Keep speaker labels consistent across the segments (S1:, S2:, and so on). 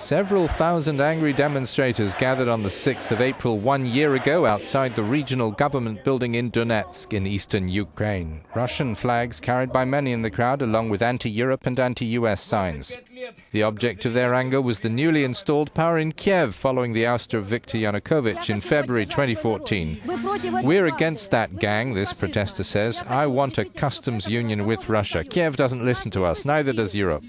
S1: Several thousand angry demonstrators gathered on the 6th of April 1 year ago outside the regional government building in Donetsk in eastern Ukraine. Russian flags carried by many in the crowd along with anti-Europe and anti-US signs. The object of their anger was the newly installed power in Kyiv following the ouster of Viktor Yanukovich in February 2014. "We're against that gang," this protester says. "I want a customs union with Russia. Kyiv doesn't listen to us, neither does Europe."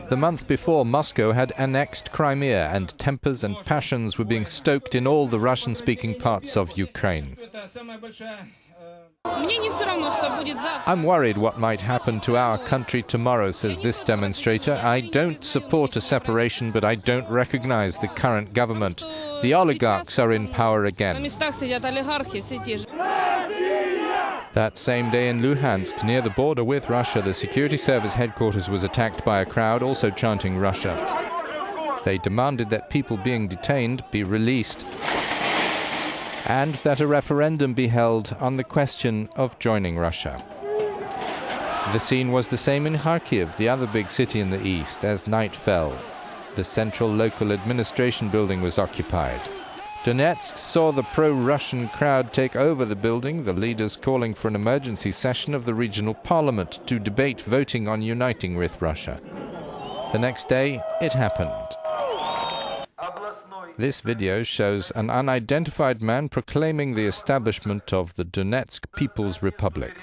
S1: The month before, Moscow had annexed Crimea, and tempers and passions were being stoked in all the Russian-speaking parts of Ukraine. "I'm worried what might happen to our country tomorrow," says this demonstrator. "I don't support a separation, but I don't recognize the current government. The oligarchs are in power again." That same day in Luhansk, near the border with Russia, the security service headquarters was attacked by a crowd also chanting Russia. They demanded that people being detained be released and that a referendum be held on the question of joining Russia. The scene was the same in Kyiv, the other big city in the east, as night fell. The central local administration building was occupied. Donetsk saw the pro-Russian crowd take over the building, the leaders calling for an emergency session of the regional parliament to debate voting on uniting with Russia. The next day, it happened. This video shows an unidentified man proclaiming the establishment of the Donetsk People's Republic.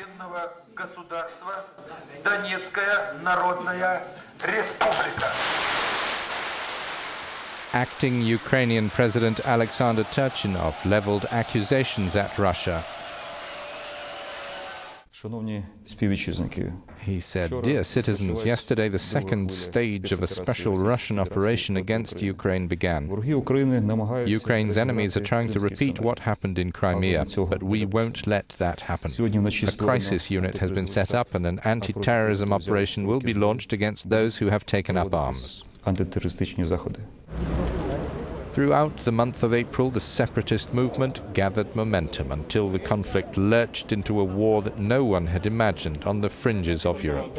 S1: Acting Ukrainian President Alexander Turchinov leveled accusations at Russia. He said, "Dear citizens, yesterday the second stage of a special Russian operation against Ukraine began. Ukraine's enemies are trying to repeat what happened in Crimea, but we won't let that happen. A crisis unit has been set up and an anti-terrorism operation will be launched against those who have taken up arms." Throughout the month of April, the separatist movement gathered momentum until the conflict lurched into a war that no one had imagined on the fringes of Europe.